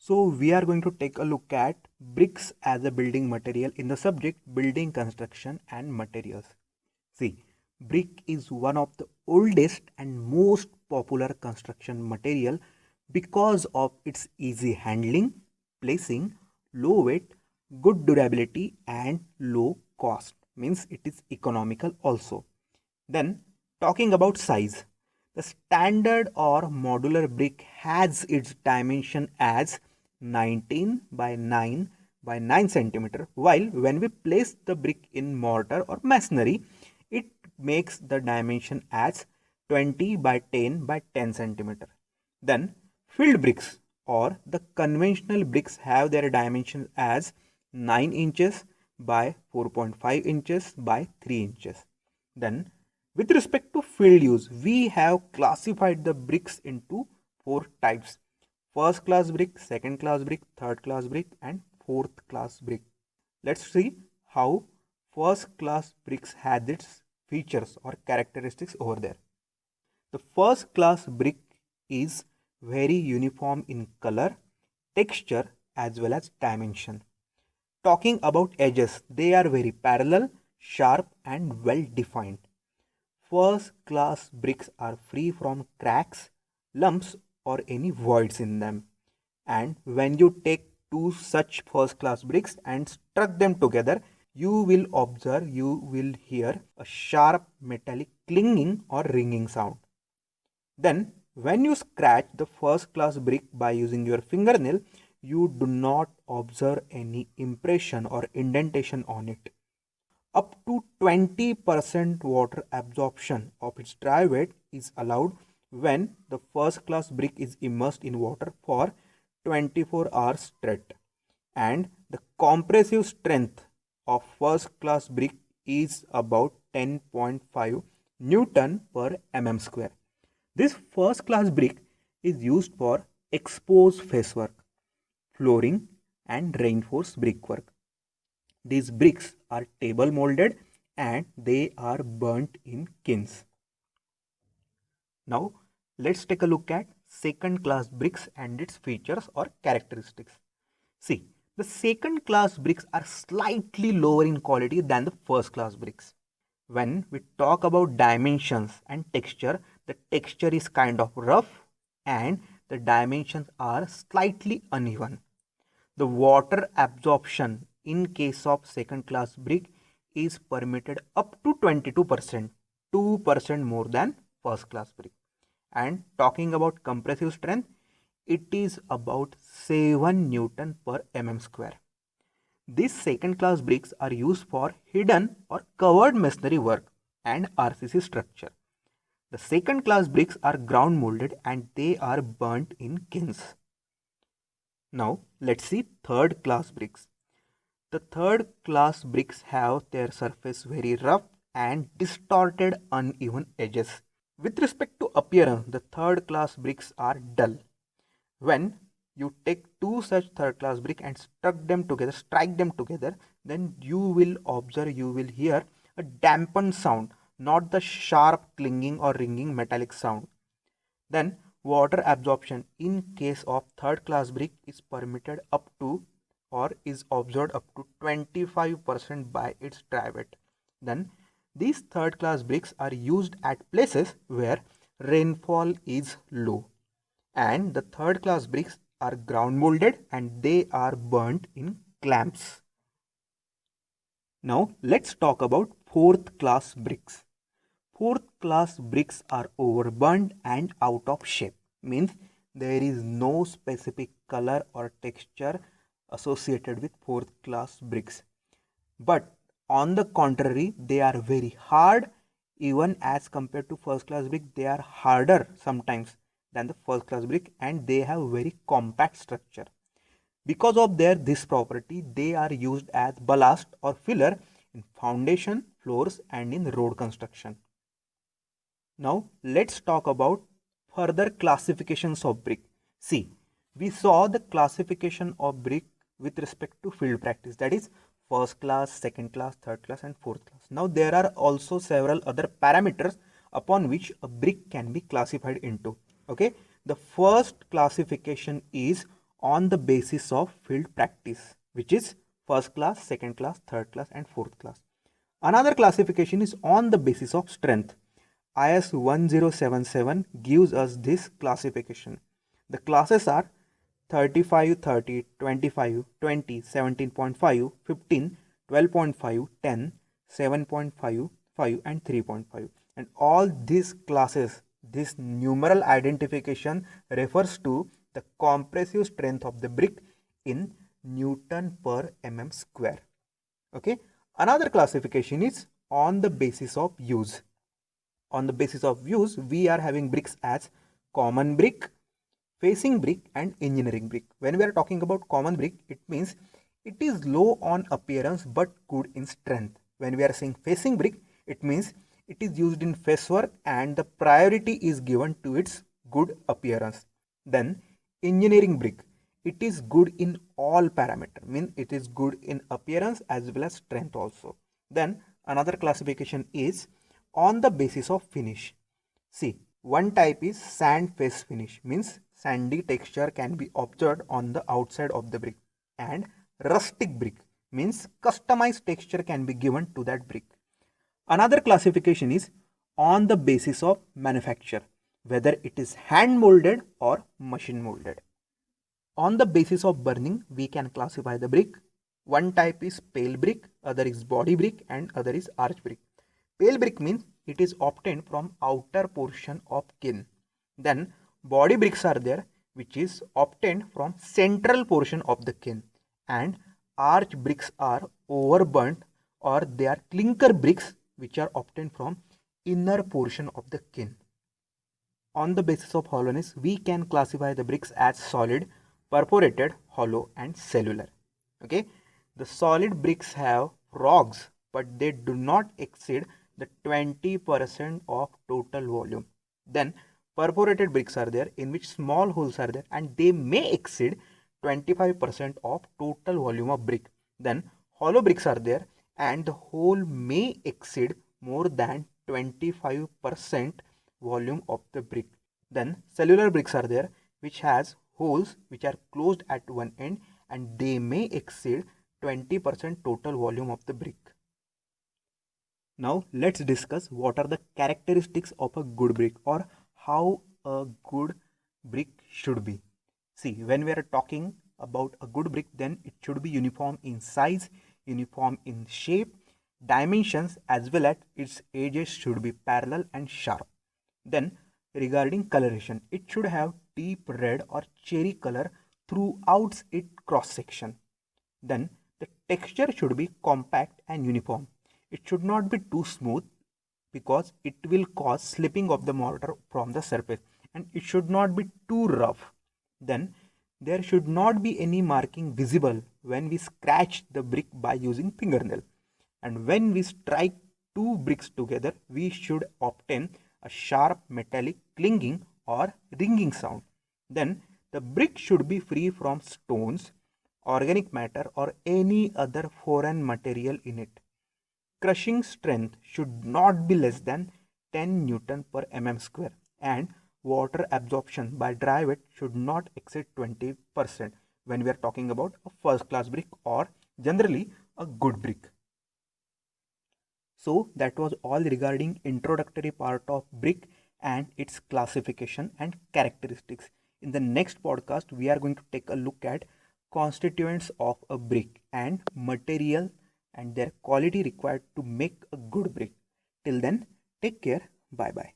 So we are going to take a look at bricks as a building material in the subject building construction and materials. See, brick is one of the oldest and most popular construction material because of its easy handling, placing, low weight, good durability and low cost. Means it is economical also. Then talking about size, the standard or modular brick has its dimension as 19 by 9 by 9 centimeter, while when we place the brick in mortar or masonry, it makes the dimension as 20 by 10 by 10 centimeter. Then filled bricks or the conventional bricks have their dimensions as 9 inches by 4.5 inches by 3 inches. Then with respect to field use, we have classified the bricks into four types: first class brick, second class brick, third class brick, and fourth class brick. Let's see how first class bricks has its features or characteristics over there. The first class brick is very uniform in color, texture, as well as dimension. Talking about edges, they are very parallel, sharp, and well defined. First class bricks are free from cracks, lumps, or any voids in them. And when you take two such first class bricks and struck them together, you will hear a sharp metallic clinging or ringing sound. Then, when you scratch the first class brick by using your fingernail, you do not observe any impression or indentation on it. Up to 20% water absorption of its dry weight is allowed when the first class brick is immersed in water for 24 hours straight. And the compressive strength of first class brick is about 10.5 Newton per mm square. This first class brick is used for exposed facework, flooring, and reinforced brickwork. These bricks are table molded and they are burnt in kilns. Now, let's take a look at second class bricks and its features or characteristics. See, the second class bricks are slightly lower in quality than the first class bricks. When we talk about dimensions and texture, the texture is kind of rough and the dimensions are slightly uneven. The water absorption in case of second class brick is permitted up to 22%, 2% more than first class brick. And talking about compressive strength, it is about 7 Newton per mm square. These second class bricks are used for hidden or covered masonry work and RCC structure. The second class bricks are ground molded and they are burnt in kilns. Now let's see third class bricks. The third class bricks have their surface very rough and distorted uneven edges. With respect to appearance, the third class bricks are dull. When you take two such third class brick and strike them together, then you will hear a dampened sound, not the sharp clinging or ringing metallic sound. Then water absorption in case of third class brick is permitted up to or is observed up to 25% by its dry weight. Then these third class bricks are used at places where rainfall is low. And the third class bricks are ground molded and they are burnt in clamps. Now let's talk about fourth class bricks. Fourth class bricks are overburnt and out of shape. Means there is no specific color or texture associated with fourth class bricks. But on the contrary, they are very hard. Even as compared to first class brick, they are harder sometimes than the first class brick and they have very compact structure. Because of their this property, they are used as ballast or filler in foundation, floors and in road construction. Now let's talk about further classifications of brick. See, we saw the classification of brick with respect to field practice, that is first class, second class, third class and fourth class. Now there are also several other parameters upon which a brick can be classified into. Okay, the first classification is on the basis of field practice, which is first class, second class, third class, and fourth class. Another classification is on the basis of strength. IS 1077 gives us this classification. The classes are 35, 30, 25, 20, 17.5, 15, 12.5, 10, 7.5, 5 and 3.5. And all these classes, this numeral identification refers to the compressive strength of the brick in Newton per mm square. Okay. Another classification is on the basis of use. On the basis of use, we are having bricks as common brick, facing brick and engineering brick. When we are talking about common brick, it means it is low on appearance but good in strength. When we are saying facing brick, it means it is used in face work and the priority is given to its good appearance. Then engineering brick, it is good in all parameters, means it is good in appearance as well as strength also. Then another classification is on the basis of finish. See, one type is sand face finish, means sandy texture can be observed on the outside of the brick, and rustic brick means customized texture can be given to that brick. Another classification is on the basis of manufacture, whether it is hand molded or machine molded. On the basis of burning, we can classify the brick. One type is pale brick, other is body brick, and other is arch brick. Pale brick means it is obtained from outer portion of kiln. Then body bricks are there, which is obtained from central portion of the kiln. And arch bricks are overburnt, or they are clinker bricks, which are obtained from inner portion of the kiln. On the basis of hollowness, we can classify the bricks as solid, perforated, hollow, and cellular. Okay, the solid bricks have frogs, but they do not exceed the 20% of total volume. Then perforated bricks are there, in which small holes are there and they may exceed 25% of total volume of brick. Then hollow bricks are there and the hole may exceed more than 25% volume of the brick. Then cellular bricks are there, which has holes which are closed at one end and they may exceed 20% total volume of the brick. Now let's discuss what are the characteristics of a good brick, or how a good brick should be. See, when we are talking about a good brick, then it should be uniform in size, uniform in shape, dimensions, as well as its edges should be parallel and sharp. Then regarding coloration, it should have deep red or cherry color throughout its cross section. Then the texture should be compact and uniform. It should not be too smooth because it will cause slipping of the mortar from the surface, and it should not be too rough. Then there should not be any marking visible when we scratch the brick by using fingernail. And when we strike two bricks together, we should obtain a sharp metallic clinging or ringing sound. Then the brick should be free from stones, organic matter, or any other foreign material in it. Crushing strength should not be less than 10 Newton per mm square, and water absorption by dry wet should not exceed 20% when we are talking about a first class brick or generally a good brick. So that was all regarding introductory part of brick and its classification and characteristics. In the next podcast, we are going to take a look at constituents of a brick and material and their quality required to make a good brick. Till then, take care. Bye bye.